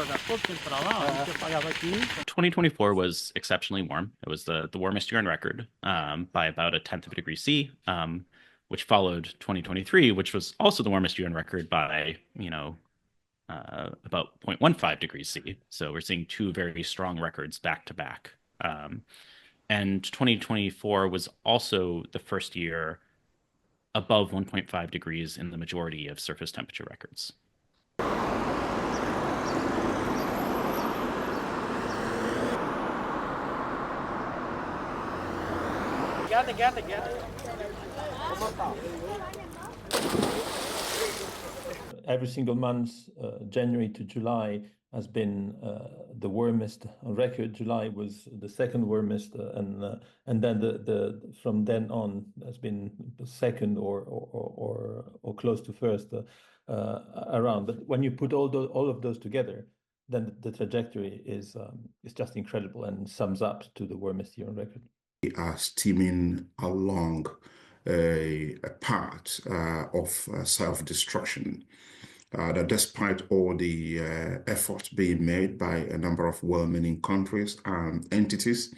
2024 was exceptionally warm. It was the warmest year on record by about a tenth of a degree C, which followed 2023, which was also the warmest year on record by, about 0.15 degrees C. So we're seeing two very strong records back to back. And 2024 was also the first year above 1.5 degrees in the majority of surface temperature records. Every single month, January to July, has been the warmest on record. July was the second warmest, and then from then on has been the second or close to first around. But when you put all of those together, then the trajectory is just incredible and sums up to the warmest year on record. We are steaming along a path of self-destruction. That despite all the efforts being made by a number of well-meaning countries and entities,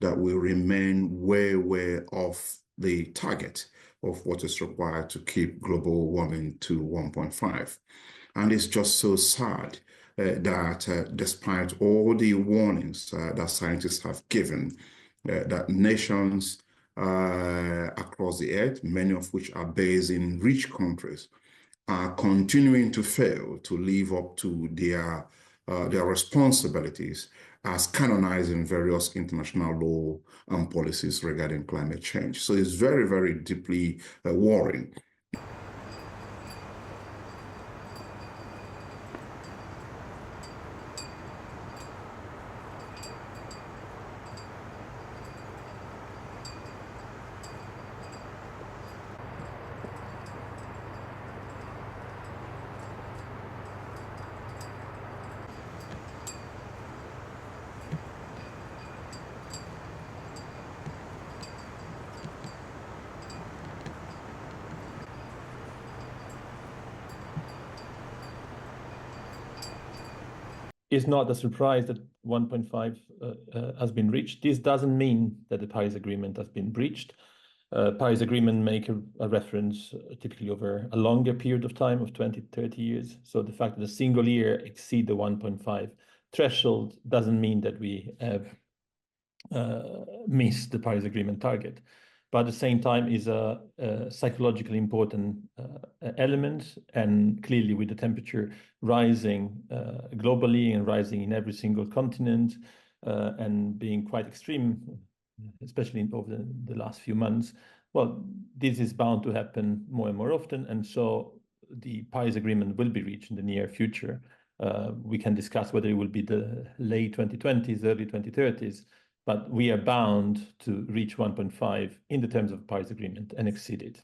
that will remain way off the target of what is required to keep global warming to 1.5. And it's just so sad that despite all the warnings that scientists have given, that nations across the earth, many of which are based in rich countries, are continuing to fail to live up to their responsibilities as canonizing various international law and policies regarding climate change. So it's very deeply worrying. It's not a surprise that 1.5 has been reached. This doesn't mean that the Paris Agreement has been breached. Paris Agreement make a reference typically over a longer period of time of 20, 30 years. So the fact that a single year exceed the 1.5 threshold doesn't mean that we have missed the Paris Agreement target. But at the same time is a psychologically important element, and clearly with the temperature rising globally and rising in every single continent and being quite extreme, especially over the last few months, well, this is bound to happen more and more often, and so the Paris Agreement will be reached in the near future. We can discuss whether it will be the late 2020s, early 2030s, but we are bound to reach 1.5 in the terms of Paris Agreement and exceed it.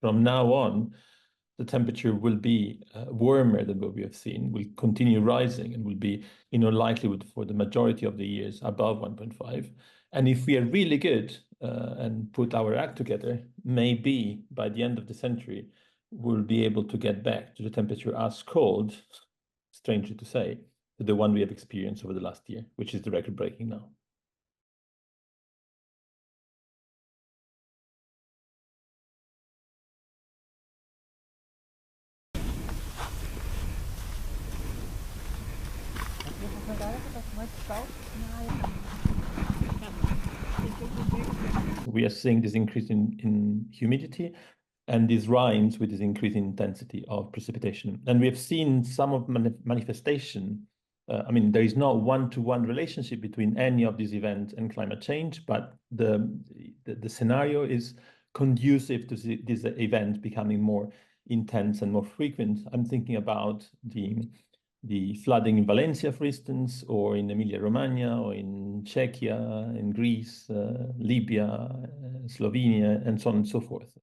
From now on, the temperature will be warmer than what we have seen, will continue rising, and will be, in all likelihood, for the majority of the years above 1.5. And if we are really good and put our act together, maybe by the end of the century, we'll be able to get back to the temperature as cold, strangely to say, to the one we have experienced over the last year, which is the record-breaking now. We are seeing this increase in humidity, and this rhymes with this increase in intensity of precipitation. And we have seen some of manifestation. I mean, there is no one-to-one relationship between any of these events and climate change, but the scenario is conducive to this event becoming more intense and more frequent. I'm thinking about the the flooding in Valencia, for instance, or in Emilia-Romagna, or in Czechia, in Greece, Libya, Slovenia, and so on and so forth.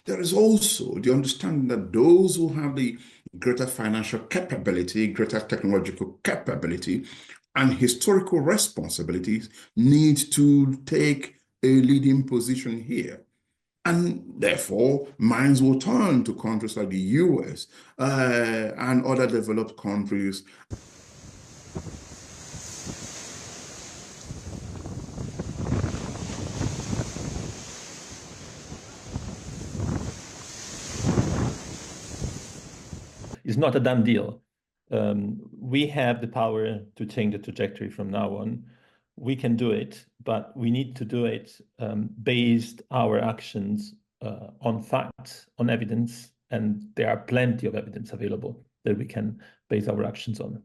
There is also the understanding that those who have the greater financial capability, greater technological capability, and historical responsibilities need to take a leading position here. And therefore, minds will turn to countries like the US and other developed countries. It's not a done deal. We have the power to change the trajectory from now on. We can do it, but we need to do it based our actions on facts, on evidence, and there are plenty of evidence available that we can base our actions on.